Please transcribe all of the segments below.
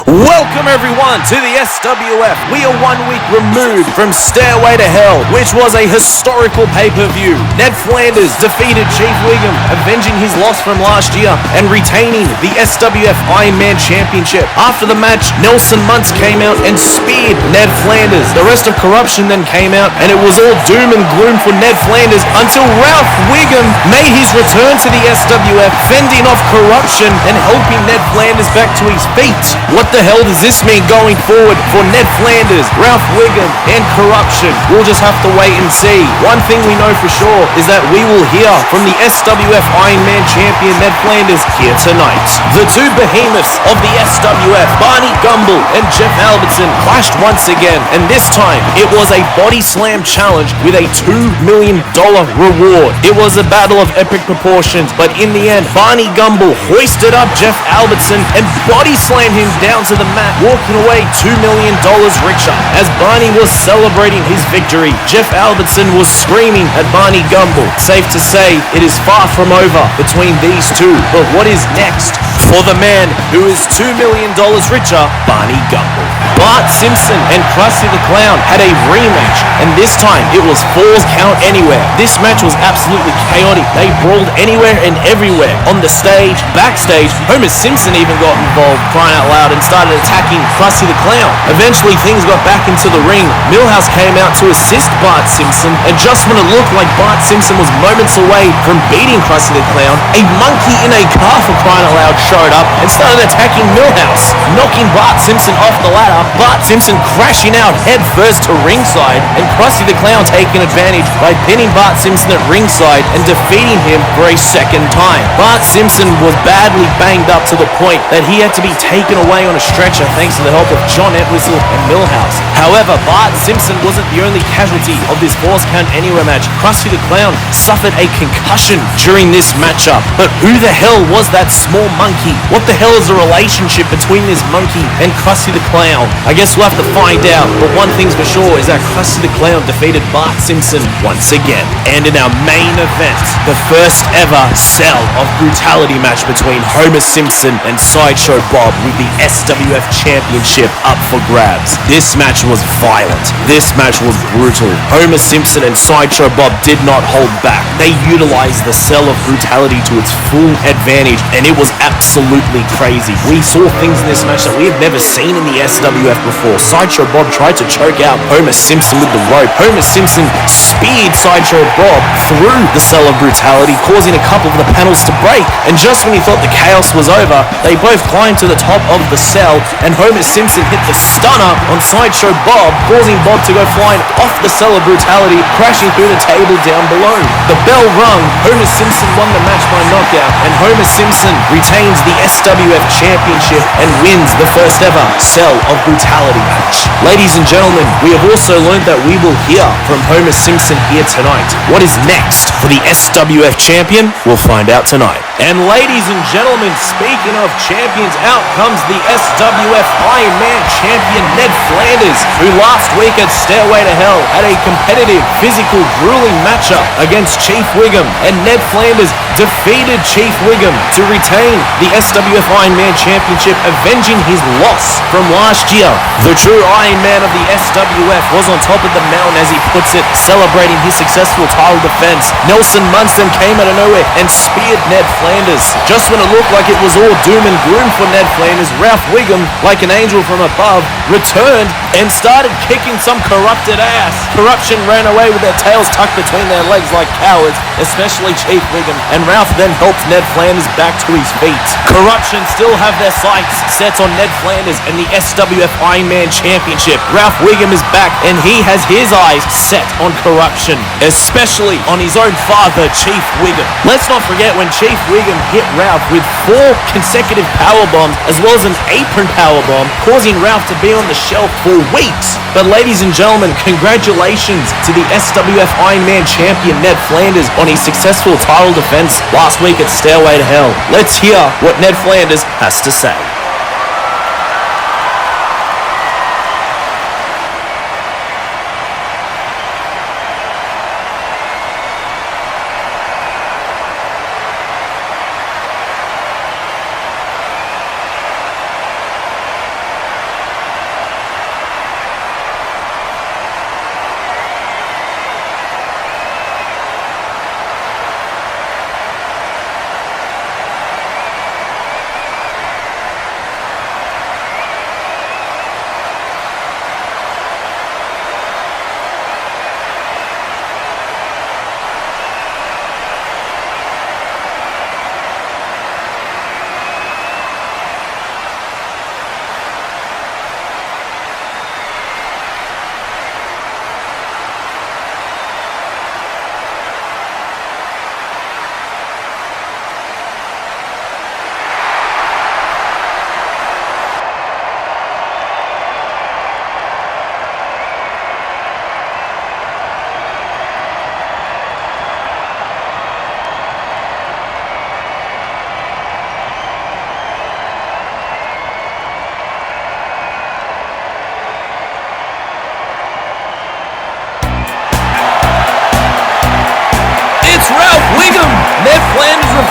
Welcome everyone to the SWF. We are 1 week removed from Stairway to Hell, which was a historical pay-per-view. Ned Flanders defeated Chief Wiggum, avenging his loss from last year and retaining the SWF Ironman Championship. After the match, Nelson Muntz came out and speared Ned Flanders. The rest of Corruption then came out and it was all doom and gloom for Ned Flanders until Ralph Wiggum made his return to the SWF, fending off Corruption and helping Ned Flanders back to his feet. What the hell does this mean going forward for Ned Flanders, Ralph Wiggum, and Corruption? We'll just have to wait and see. One thing we know for sure is that we will hear from the SWF Ironman champion Ned Flanders here tonight. The two behemoths of the SWF, Barney Gumble and Jeff Albertson, clashed once again, and this time it was a body slam challenge with a $2 million reward. It was a battle of epic proportions, but in the end, Barney Gumble hoisted up Jeff Albertson and body slammed him down to the mat, walking away $2 million richer. As Barney was celebrating his victory, Jeff Albertson was screaming at Barney Gumble. Safe to say, it is far from over between these two. But what is next for the man who is $2 million richer, Barney Gumble? Bart Simpson and Krusty the Clown had a rematch, and this time it was Falls Count Anywhere. This match was absolutely chaotic. They brawled anywhere and everywhere. On the stage, backstage, Homer Simpson even got involved, crying out loud, and started attacking Krusty the Clown. Eventually things got back into the ring. Millhouse came out to assist Bart Simpson, and just when it looked like Bart Simpson was moments away from beating Krusty the Clown, a monkey in a car, for crying out loud, showed up and started attacking Millhouse, knocking Bart Simpson off the ladder. Bart Simpson crashing out head first to ringside, and Krusty the Clown taking advantage by pinning Bart Simpson at ringside and defeating him for a second time. Bart Simpson was badly banged up to the point that he had to be taken away on a stretcher thanks to the help of John Entwistle and Millhouse. However, Bart Simpson wasn't the only casualty of this Falls Count Anywhere match. Krusty the Clown suffered a concussion during this matchup. But who the hell was that small monkey? What the hell is the relationship between this monkey and Krusty the Clown? I guess we'll have to find out, but one thing's for sure is that Krusty the Clown defeated Bart Simpson once again. And in our main event, the first ever Cell of Brutality match between Homer Simpson and Sideshow Bob with the SWF Championship up for grabs. This match was violent. This match was brutal. Homer Simpson and Sideshow Bob did not hold back. They utilized the Cell of Brutality to its full advantage, and it was absolutely crazy. We saw things in this match that we have never seen in the SWF before. Sideshow Bob tried to choke out Homer Simpson with the rope. Homer Simpson speared Sideshow Bob through the Cell of Brutality, causing a couple of the panels to break. And just when he thought the chaos was over, they both climbed to the top of the cell, and Homer Simpson hit the stunner on Sideshow Bob, causing Bob to go flying off the Cell of Brutality, crashing through the table down below. The bell rung. Homer Simpson won the match by knockout, and Homer Simpson retains the SWF Championship and wins the first ever Cell of Brutality match. Ladies and gentlemen, we have also learned that we will hear from Homer Simpson here tonight. What is next for the SWF champion? We'll find out tonight. And ladies and gentlemen, speaking of champions, out comes the SWF Ironman champion Ned Flanders, who last week at Stairway to Hell had a competitive, physical, grueling matchup against Chief Wiggum, and Ned Flanders defeated Chief Wiggum to retain the SWF Ironman Championship, avenging his loss from last year. The true Iron Man of the SWF was on top of the mountain, as he puts it, celebrating his successful title defense. Nelson Muntz then came out of nowhere and speared Ned Flanders. Just when it looked like it was all doom and gloom for Ned Flanders, Ralph Wiggum, like an angel from above, returned and started kicking some corrupted ass. Corruption ran away with their tails tucked between their legs like cowards, especially Chief Wiggum, and Ralph then helped Ned Flanders back to his feet. Corruption still have their sights set on Ned Flanders and the SWF Ironman Championship. Ralph Wiggum is back, and he has his eyes set on Corruption, especially on his own father, Chief Wiggum. Let's not forget when Chief Wiggum hit Ralph with 4 consecutive power bombs, as well as an apron power bomb, causing Ralph to be on the shelf for weeks. But ladies and gentlemen, congratulations to the SWF Ironman champion Ned Flanders on his successful title defense last week at Stairway to Hell. Let's hear what Ned Flanders has to say.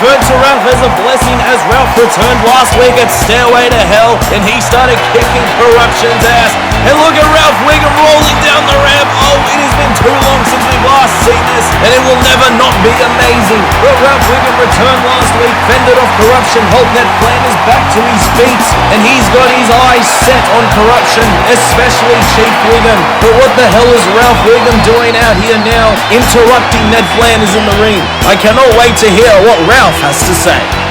referred to Ralph as a blessing as Ralph returned last week at Stairway to Hell and he started kicking Corruption's ass. And look at Ralph Wiggum rolling down the ramp. Oh, it has been too long since we've last seen this and it will never not be amazing. But Ralph Wiggum returned last week, fended off Corruption, helped Ned Flanders back to his feet, and he's got his eyes set on Corruption, especially Chief Wiggum. But what the hell is Ralph Wiggum doing out here now, interrupting Ned Flanders in the ring? I cannot wait to hear what Ralph has to say.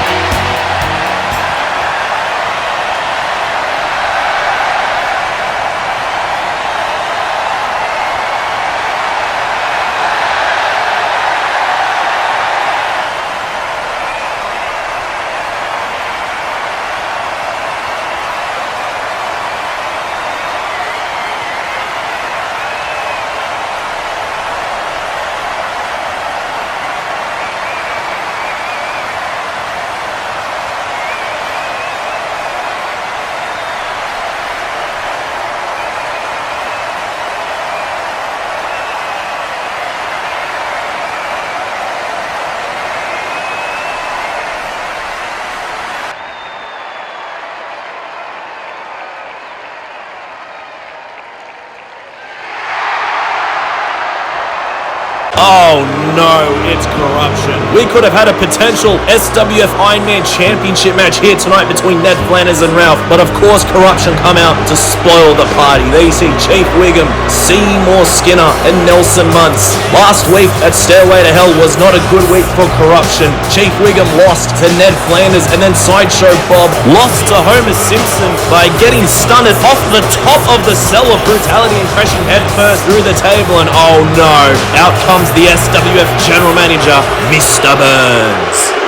Oh no, it's Corruption. We could have had a potential SWF Ironman Championship match here tonight between Ned Flanders and Ralph, but of course Corruption come out to spoil the party. There you see Chief Wiggum, Seymour Skinner, and Nelson Muntz. Last week at Stairway to Hell was not a good week for Corruption. Chief Wiggum lost to Ned Flanders, and then Sideshow Bob lost to Homer Simpson by getting stunted off the top of the Cell of Brutality and crashing headfirst through the table, and oh no, out comes the SWF General Manager, Mr. Burns.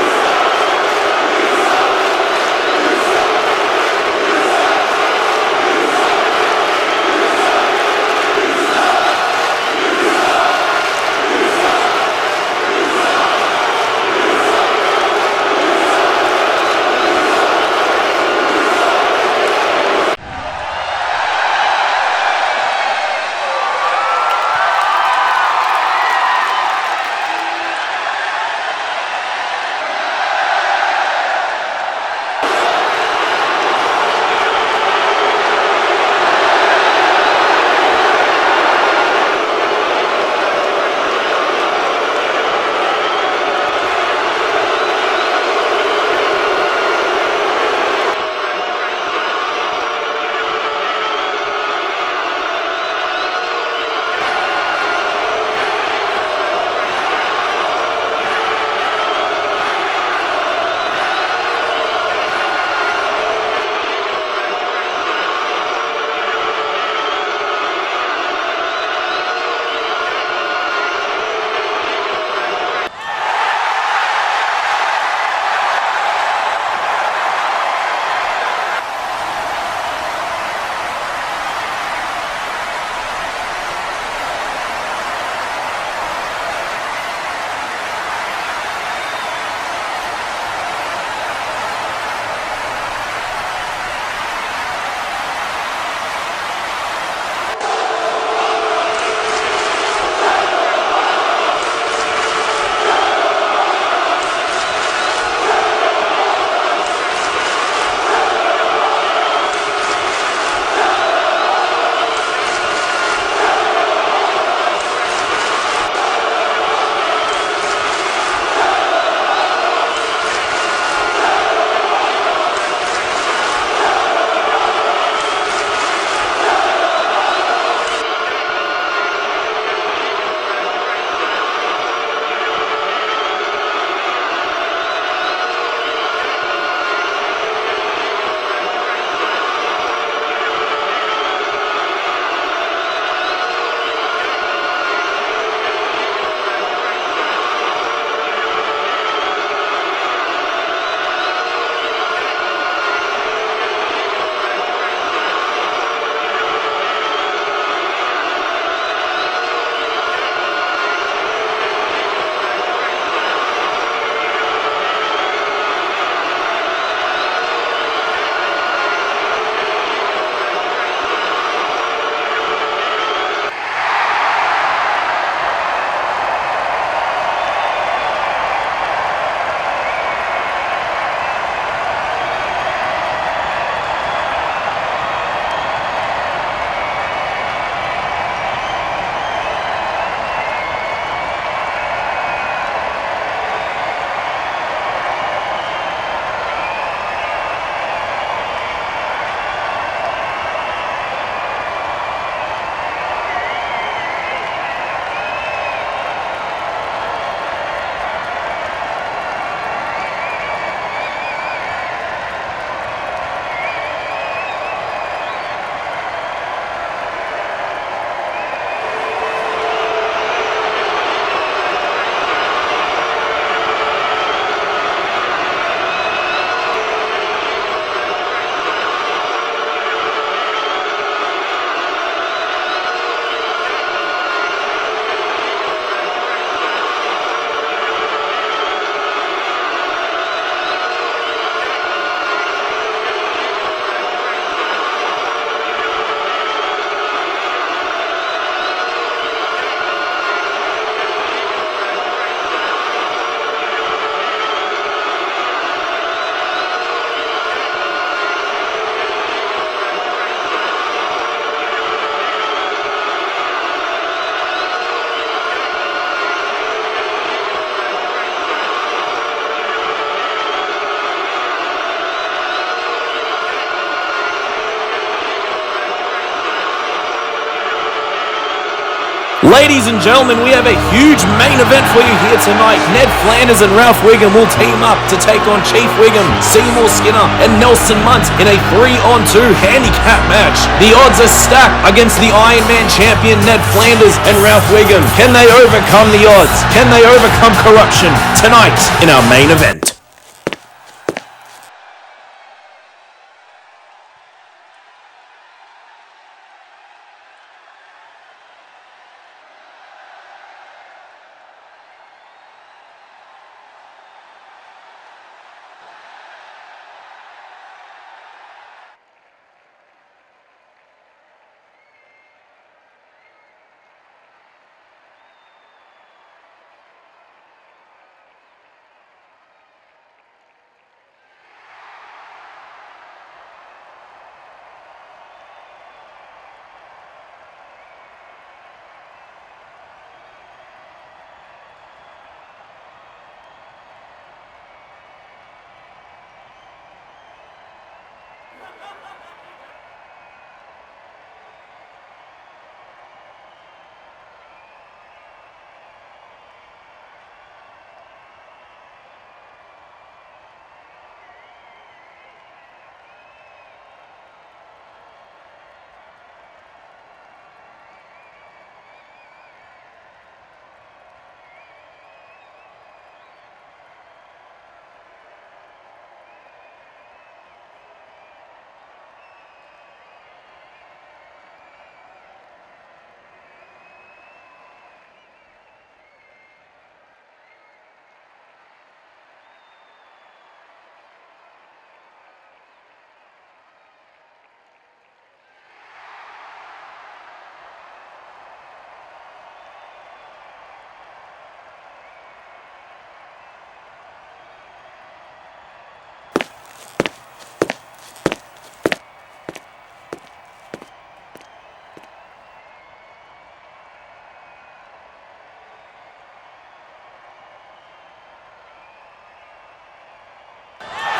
Ladies and gentlemen, we have a huge main event for you here tonight. Ned Flanders and Ralph Wiggum will team up to take on Chief Wiggum, Seymour Skinner, and Nelson Munt in a 3-on-2 handicap match. The odds are stacked against the Ironman champion Ned Flanders and Ralph Wiggum. Can they overcome the odds? Can they overcome corruption? Tonight in our main event.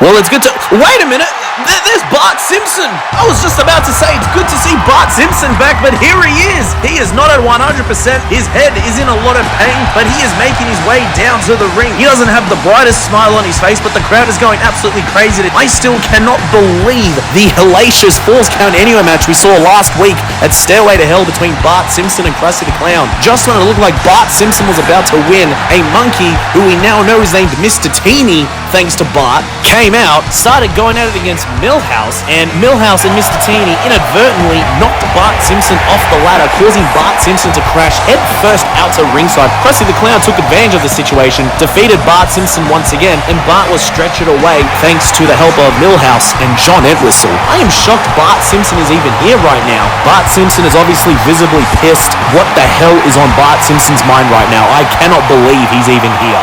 Well, it's good to... Wait a minute! There's Bart Simpson! I was just about to say it's good to see Bart Simpson back, but here he is! He is not at 100%. His head is in a lot of pain, but he is making his way down to the ring. He doesn't have the brightest smile on his face, but the crowd is going absolutely crazy. I still cannot believe the hellacious Falls Count Anywhere match we saw last week at Stairway to Hell between Bart Simpson and Krusty The Clown. Just when it looked like Bart Simpson was about to win, a monkey, who we now know is named Mr. Teeny, thanks to Bart, came out, started going at it against Millhouse, and Millhouse and Mr. Teeny inadvertently knocked Bart Simpson off the ladder, causing Bart Simpson to crash head first out to ringside. Krusty the Clown took advantage of the situation, defeated Bart Simpson once again, and Bart was stretchered away thanks to the help of Millhouse and John Entwistle. I am shocked Bart Simpson is even here right now. Bart Simpson is obviously visibly pissed. What the hell is on Bart Simpson's mind right now? I cannot believe he's even here.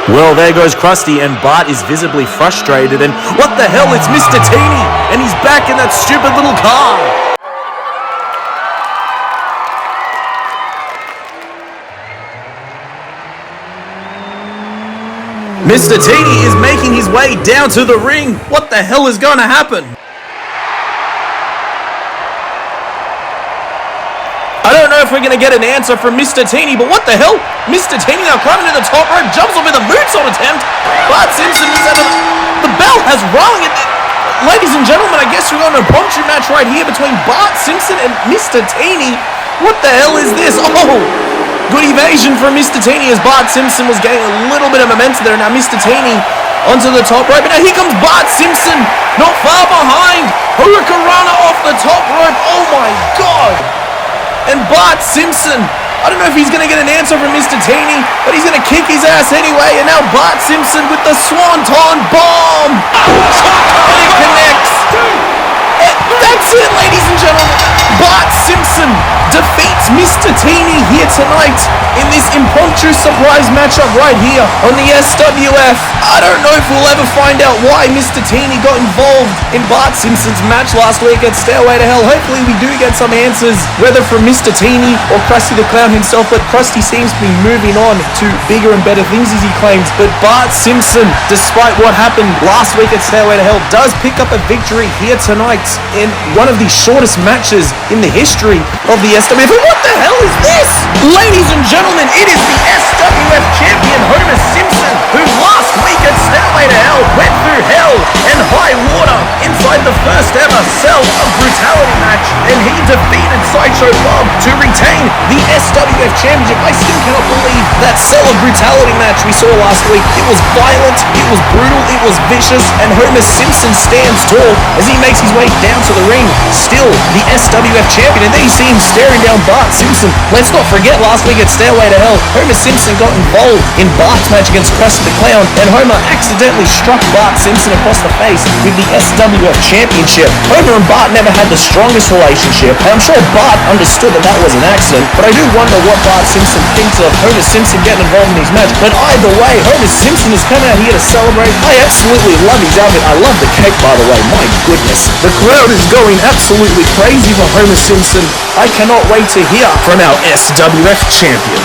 Well, there goes Krusty, and Bart is visibly frustrated, and what the hell, it's Mr. Teeny, and he's back in that stupid little car. Mr. Teeny is making his way down to the ring. What the hell is going to happen? I don't know if we're going to get an answer from Mr. Teeny, but what the hell? Mr. Teeny now climbing to the top rope, jumps off with a moonsault attempt. Bart Simpson is out of the bell has rung. Ladies and gentlemen, I guess we're going to a impromptu match right here between Bart Simpson and Mr. Teeny. What the hell is this? Oh, good evasion from Mr. Teeny as Bart Simpson was getting a little bit of momentum there. Now Mr. Teeny onto the top rope. And now here comes Bart Simpson, not far behind. Hurricanrana off the top rope. Oh my God. And Bart Simpson, I don't know if he's going to get an answer from Mr. Teeny, but he's going to kick his ass anyway. And now Bart Simpson with the Swanton Bomb. And it connects. That's it, ladies and gentlemen. Bart Simpson defeats Mr. Teeny here tonight in this impromptu surprise matchup right here on the SWF. I don't know if we'll ever find out why Mr. Teeny got involved in Bart Simpson's match last week at Stairway To Hell. Hopefully we do get some answers, whether from Mr. Teeny or Krusty the Clown himself, but Krusty seems to be moving on to bigger and better things as he claims. But Bart Simpson, despite what happened last week at Stairway To Hell, does pick up a victory here tonight in one of the shortest matches in the history of the SWF. What the hell is this? Ladies and gentlemen, it is the SWF champion Homer Simpson, who last week at Stairway To Hell went through hell and high water inside the first ever Cell Of Brutality match, and he defeated Sideshow Bob to retain the SWF championship. I still cannot believe that Cell Of Brutality match we saw last week. It was violent, it was brutal, it was vicious, and Homer Simpson stands tall as he makes his way down to the ring, still the SWF champion. And there you see him staring down Bart Simpson. Let's not forget last week at Stairway To Hell, Homer Simpson got involved in Bart's match against Krusty the Clown, and Homer accidentally struck Bart Simpson across the face with the SWF championship. Homer and Bart never had the strongest relationship, and I'm sure Bart understood that that was an accident, but I do wonder what Bart Simpson thinks of Homer Simpson getting involved in his match. But either way, Homer Simpson has come out here to celebrate. I absolutely love his outfit. I love the cake, by the way. My goodness. The crowd is going absolutely crazy for Homer Simpson. I cannot wait to hear from our SWF champion.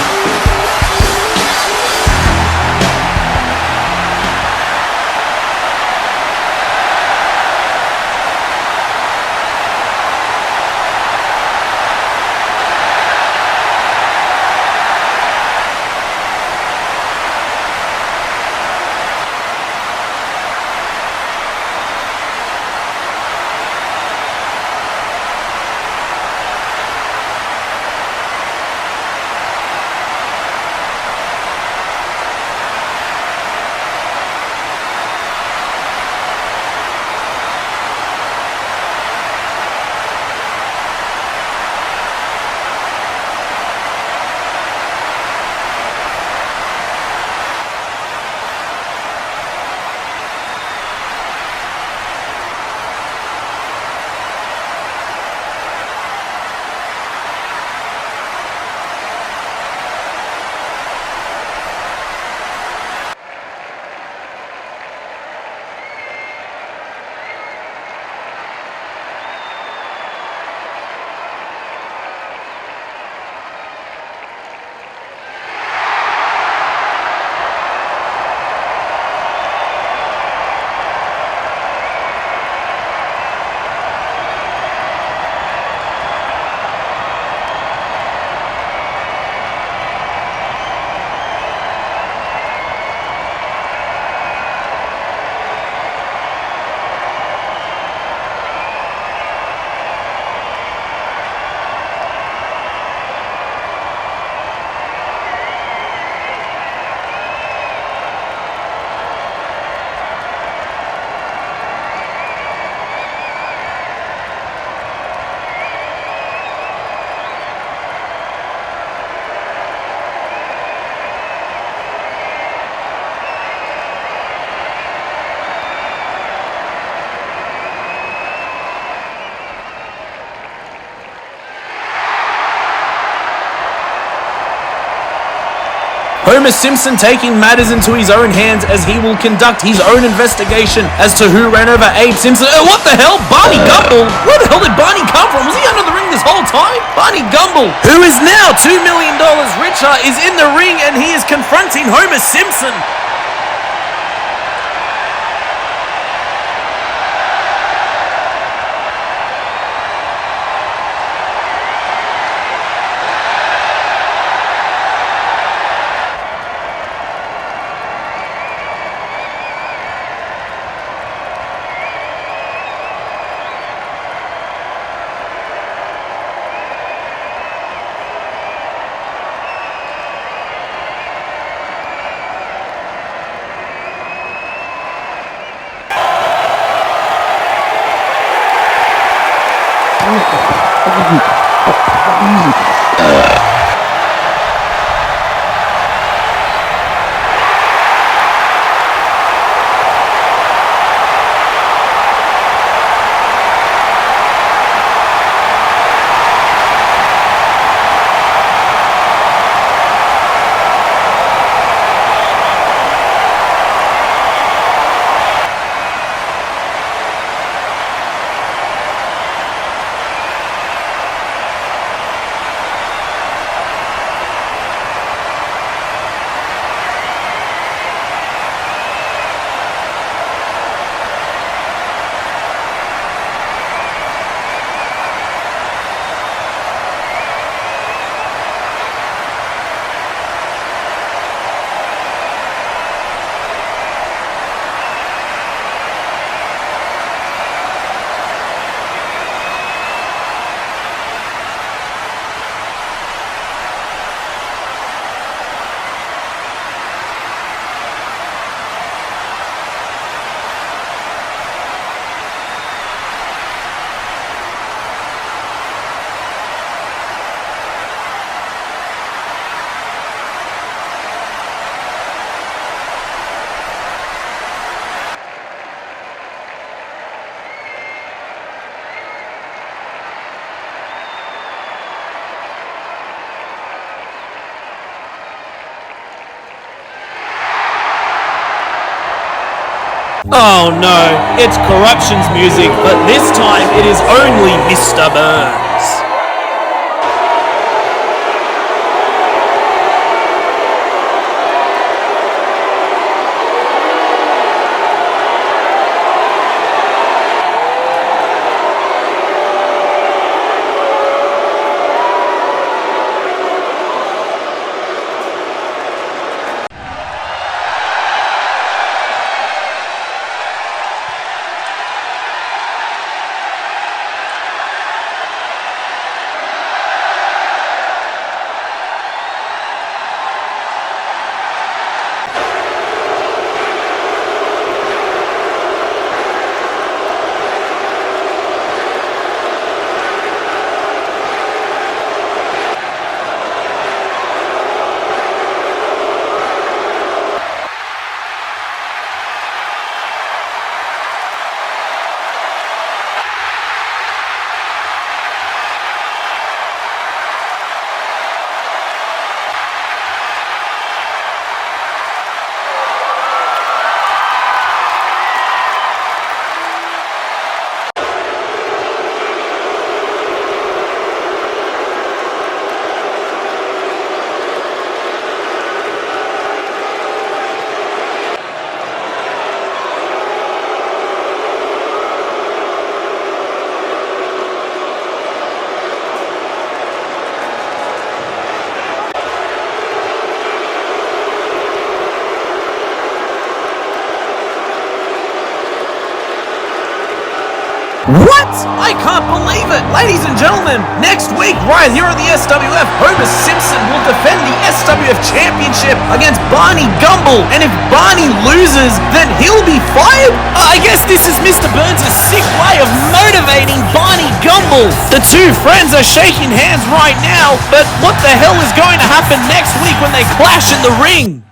Homer Simpson taking matters into his own hands as he will conduct his own investigation as to who ran over Abe Simpson. What the hell? Barney Gumble? Where the hell did Barney come from? Was he under the ring this whole time? Barney Gumble, who is now $2 million richer, is in the ring and he is confronting Homer Simpson. Oh no, it's Corruption's music, but this time it is only Mr. Burns. What? I can't believe it! Ladies and gentlemen, next week, right here on the SWF, Homer Simpson will defend the SWF Championship against Barney Gumble. And if Barney loses, then he'll be fired? I guess this is Mr. Burns' sick way of motivating Barney Gumble. The two friends are shaking hands right now, but what the hell is going to happen next week when they clash in the ring?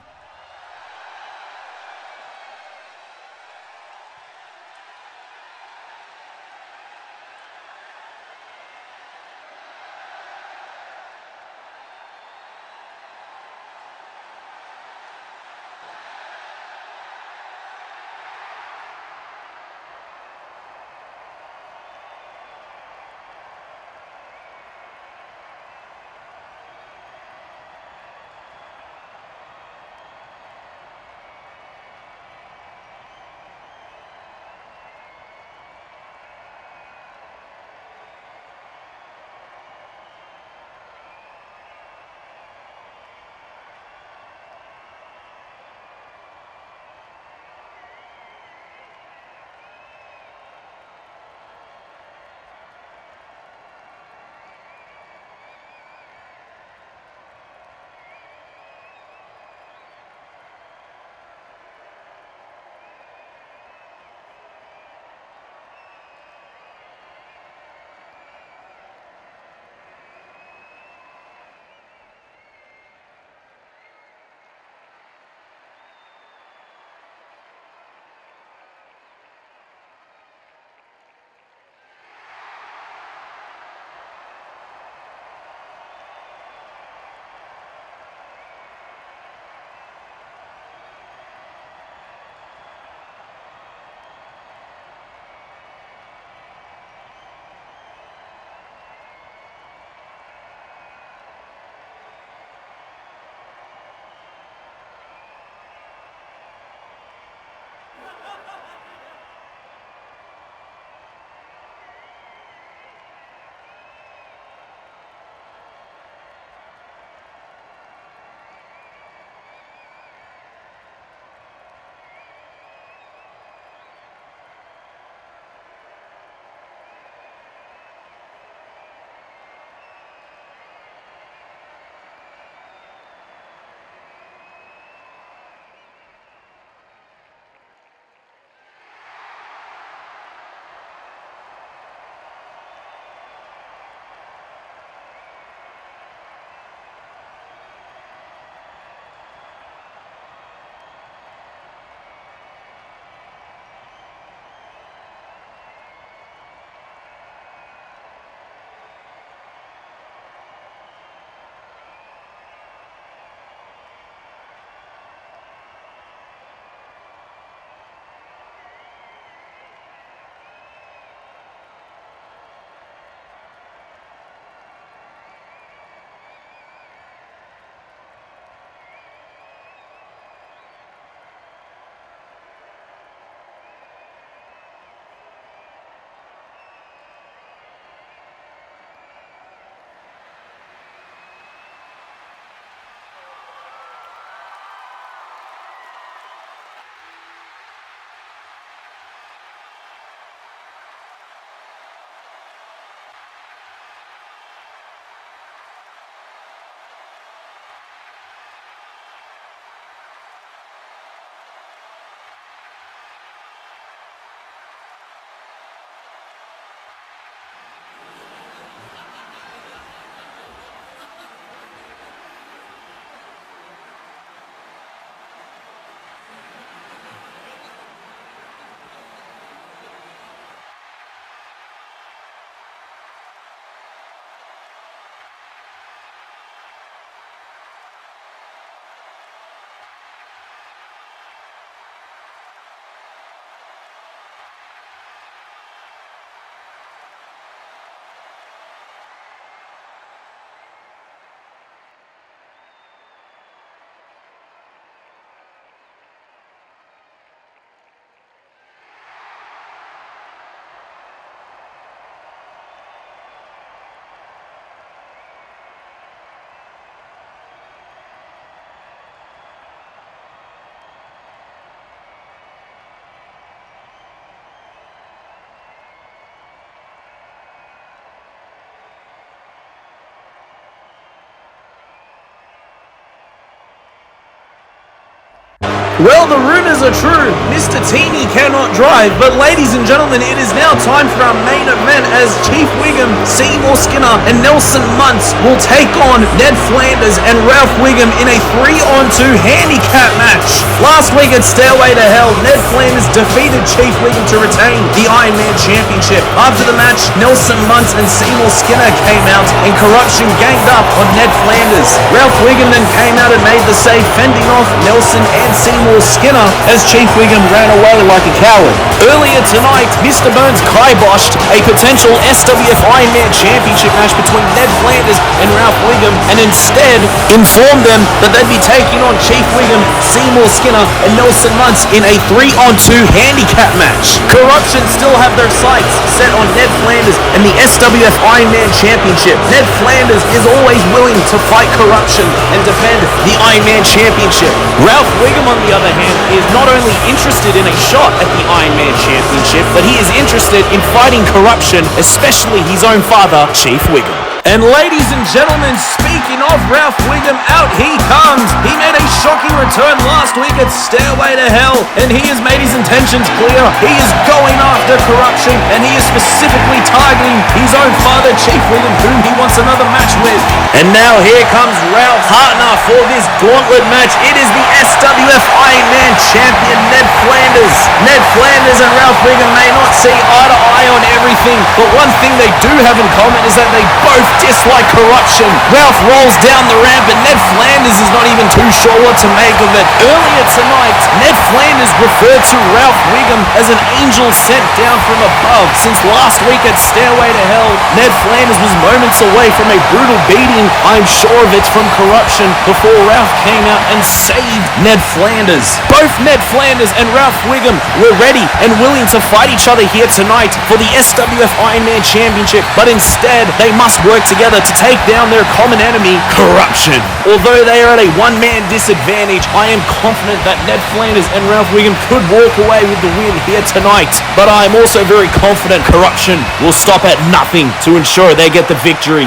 Well, the rumors are true. Mr. Teeny cannot drive, but ladies and gentlemen, it is now time for our main event as Chief Wiggum, Seymour Skinner, and Nelson Muntz will take on Ned Flanders and Ralph Wiggum in a 3-on-2 handicap match. Last week at Stairway to Hell, Ned Flanders defeated Chief Wiggum to retain the Ironman Championship. After the match, Nelson Muntz and Seymour Skinner came out and Corruption ganged up on Ned Flanders. Ralph Wiggum then came out and made the save, fending off Nelson and Seymour Skinner as Chief Wiggum ran away like a coward. Earlier tonight, Mr. Burns kiboshed a potential SWF Ironman Championship match between Ned Flanders and Ralph Wiggum and instead informed them that they'd be taking on Chief Wiggum, Seymour Skinner, and Nelson Muntz in a 3-on-2 handicap match. Corruption still have their sights set on Ned Flanders and the SWF Ironman Championship. Ned Flanders is always willing to fight Corruption and defend the Ironman Championship. Ralph Wiggum, on the other hand, is not only interested in a shot at the Ironman Championship, but he is interested in fighting Corruption, especially his own father, Chief Wiggum. And ladies and gentlemen, speaking of Ralph Wiggum, out he comes. He made a shocking return last week at Stairway to Hell, and he has made his intentions clear. He is going after Corruption, and he is specifically targeting his own father, Chief Wiggum, whom he wants another match with. And now here comes Ralph's partner for this gauntlet match. It is the SWF Ironman champion, Ned Flanders. Ned Flanders and Ralph Wiggum may not see eye to eye on everything, but one thing they do have in common is that they both dislike Corruption. Ralph rolls down the ramp and Ned Flanders is not even too sure what to make of it. Earlier tonight, Ned Flanders referred to Ralph Wiggum as an angel sent down from above. Since last week at Stairway to Hell, Ned Flanders was moments away from a brutal beating, I'm sure of it, from Corruption before Ralph came out and saved Ned Flanders. Both Ned Flanders and Ralph Wiggum were ready and willing to fight each other here tonight for the SWF Ironman Championship, but instead they must work together to take down their common enemy, Corruption. Although they are at a one-man disadvantage, I am confident that Ned Flanders and Ralph Wiggum could walk away with the win here tonight. But I am also very confident Corruption will stop at nothing to ensure they get the victory.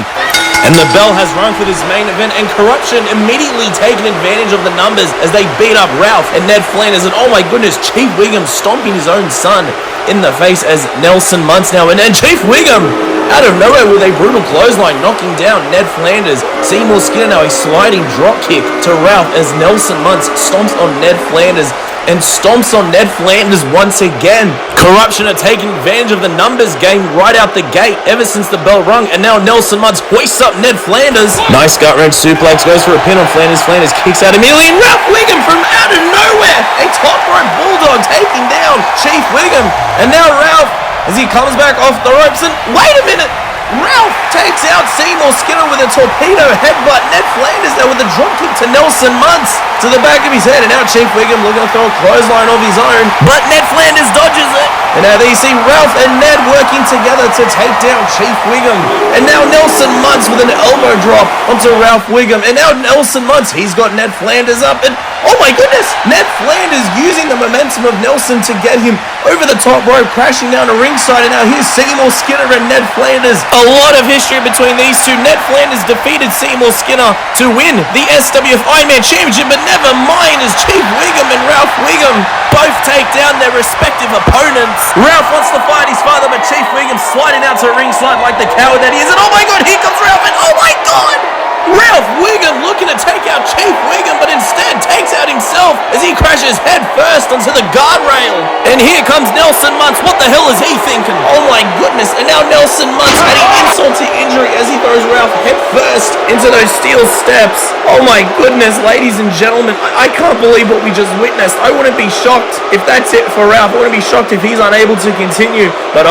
And the bell has rung for this main event, and Corruption immediately taking advantage of the numbers as they beat up Ralph and Ned Flanders. And oh my goodness, Chief Wiggum stomping his own son in the face as Nelson Muntz now. And Chief Wiggum, out of nowhere with a brutal clothesline, knocking down Ned Flanders. Seymour Skinner now a sliding drop kick to Ralph as Nelson Muntz stomps on Ned Flanders and stomps on Ned Flanders once again. Corruption are taking advantage of the numbers game right out the gate ever since the bell rung, and now Nelson Muntz hoists up Ned Flanders. Nice gut-wrench suplex, goes for a pin on Flanders. Flanders kicks out immediately, and Ralph Wiggum from out of nowhere, a top rope bulldog taking down Chief Wiggum. And now Ralph, as he comes back off the ropes, and wait a minute, Ralph takes out Seymour Skinner with a torpedo headbutt. Ned Flanders there with a dropkick to Nelson Muntz to the back of his head. And now Chief Wiggum looking to throw a clothesline of his own, but Ned Flanders dodges it. And now there you see Ralph and Ned working together to take down Chief Wiggum. And now Nelson Muntz with an elbow drop onto Ralph Wiggum. And now Nelson Muntz, he's got Ned Flanders up. And oh my goodness, Ned Flanders using the momentum of Nelson to get him over the top rope, crashing down to ringside. And now here's Seymour Skinner and Ned Flanders. A lot of history between these two. Ned Flanders defeated Seymour Skinner to win the SWF Ironman Championship, but never mind as Chief Wiggum and Ralph Wiggum both take down their respective opponents. Ralph wants to fight his father, but Chief Wiggum sliding out to ringside like the coward that he is. And oh my god, here comes Ralph, and oh my god! Ralph Wiggum looking to take out Chief Wiggum, but instead takes out himself as he crashes head first onto the guardrail. And here comes Nelson Muntz. What the hell is he thinking? Oh my goodness. And now Nelson Muntz adding insult to injury as he throws Ralph head first into those steel steps. Oh my goodness, ladies and gentlemen, I can't believe what we just witnessed. I wouldn't be shocked if that's it for Ralph. I wouldn't be shocked if he's unable to continue. But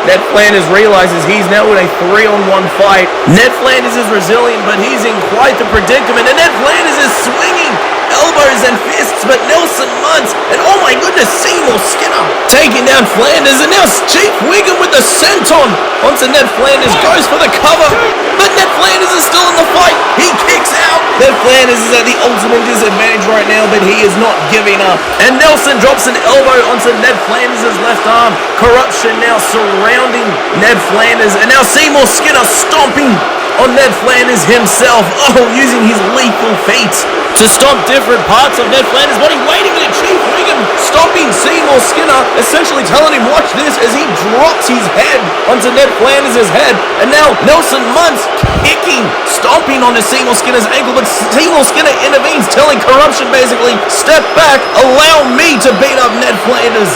Ned Flanders realizes he's now in a 3-on-1 fight. Ned Flanders is resilient, but he's in quite the predicament. And Ned Flanders is swinging elbows and fists, but Nelson Muntz, and oh my goodness, Seymour Skinner taking down Flanders. And now Chief Wiggum with the senton onto Ned Flanders, goes for the cover, but Ned Flanders is still in the fight. He kicks out. Ned Flanders is at the ultimate disadvantage right now, but he is not giving up. And Nelson drops an elbow onto Ned Flanders' left arm. Corruption now surrounding Ned Flanders, and now Seymour Skinner stomping on Ned Flanders himself. Oh, using his lethal feet to stomp different parts of Ned Flanders' body, waiting in a stopping Seymour Skinner, essentially telling him, watch this, as he drops his head onto Ned Flanders' head. And now Nelson Muntz kicking, stomping onto Seymour Skinner's ankle, but Seymour Skinner intervenes, telling Corruption basically, step back, allow me to beat up Ned Flanders.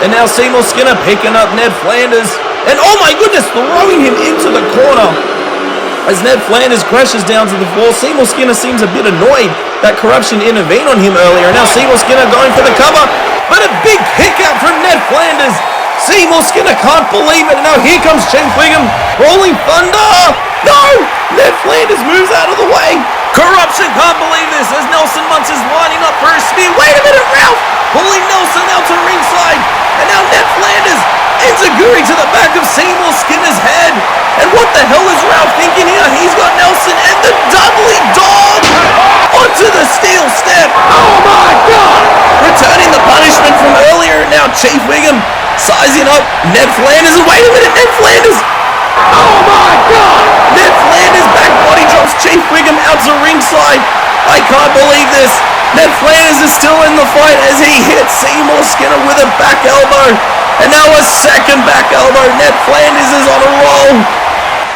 And now Seymour Skinner picking up Ned Flanders, and oh my goodness, throwing him into the corner. As Ned Flanders crashes down to the floor, Seymour Skinner seems a bit annoyed that Corruption intervened on him earlier. Now Seymour Skinner going for the cover, but a big kick out from Ned Flanders. Seymour Skinner can't believe it. Now here comes Chief Wiggum, rolling thunder. No! Ned Flanders moves out of the way. Corruption can't believe this as Nelson Muntz is lining up for a spear. Wait a minute, Ralph! Pulling Nelson out to ringside. And now Ned Flanders enziguri to the back of Seymour Skinner's head. And what the hell is Ralph thinking here? He's got Nelson and the Dudley Dog onto the steel step. Oh my God! Returning the punishment from earlier. Now Chief Wiggum sizing up Ned Flanders. And wait a minute, Ned Flanders! Oh my God! Ned Flanders back body drops Chief Wiggum out to ringside. I can't believe this. Ned Flanders is still in the fight as he hits Seymour Skinner with a back elbow. And now a second back elbow. Ned Flanders is on a roll.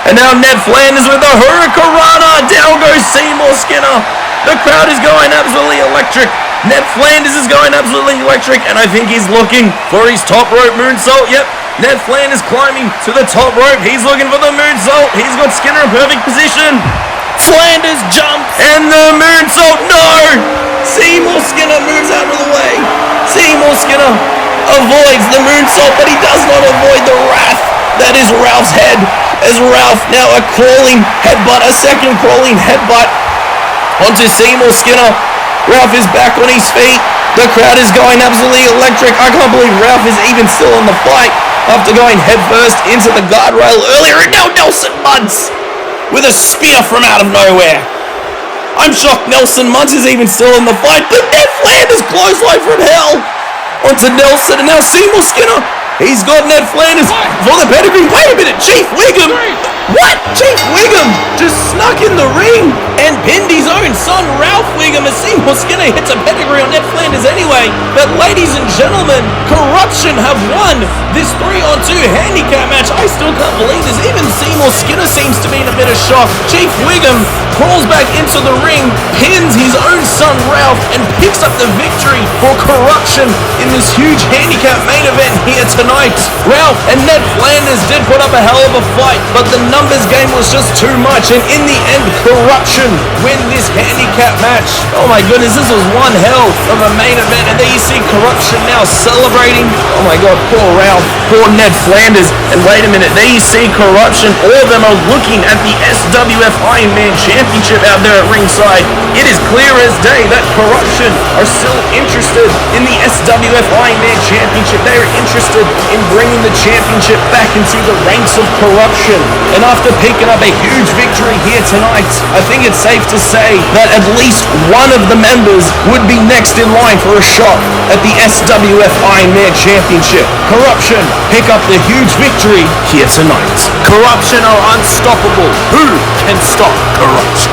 And now Ned Flanders with a Hurricanrana. Down goes Seymour Skinner. The crowd is going absolutely electric. Ned Flanders is going absolutely electric. And I think he's looking for his top rope moonsault. Yep. Ned Flanders climbing to the top rope. He's looking for the moonsault. He's got Skinner in perfect position. Flanders jumps. And the moonsault. No! Seymour Skinner moves out of the way. Seymour Skinner avoids the moonsault, but he does not avoid the wrath that is Ralph's head. As Ralph now a crawling headbutt, a second crawling headbutt onto Seymour Skinner. Ralph is back on his feet. The crowd is going absolutely electric. I can't believe Ralph is even still in the fight after going headfirst into the guardrail earlier. And now Nelson Muntz with a spear from out of nowhere. I'm shocked Nelson Muntz is even still in the fight, but Ned Flanders clothesline from hell onto Nelson, and now Seymour Skinner. He's got Ned Flanders for the pedigree. Wait a minute, Chief Wiggum. What? Chief Wiggum just snuck in the ring and pinned his own son, Ralph Wiggum, as Seymour Skinner hits a pedigree on Ned Flanders anyway. But ladies and gentlemen, Corruption have won this 3-on-2 handicap match. I still can't believe this. Even Seymour Skinner seems to be in a bit of shock. Chief Wiggum crawls back into the ring, pins his own son, Ralph, and picks up the victory for Corruption in this huge handicap main event here tonight. Ralph and Ned Flanders did put up a hell of a fight, but the numbers game was just too much, and in the end, Corruption win this handicap match. Oh my goodness, this was one hell of a main event, and there you see Corruption now celebrating. Oh my God, poor Ralph, poor Ned Flanders, and wait a minute, there you see Corruption. All of them are looking at the SWF Ironman Championship out there at ringside. It is clear as day that Corruption are still interested in the SWF Ironman Championship. They are interested in bringing the championship back into the ranks of Corruption. And after picking up a huge victory here tonight, I think it's safe to say that at least one of the members would be next in line for a shot at the SWF Ironman Championship. Corruption pick up the huge victory here tonight. Corruption are unstoppable. Who can stop Corruption?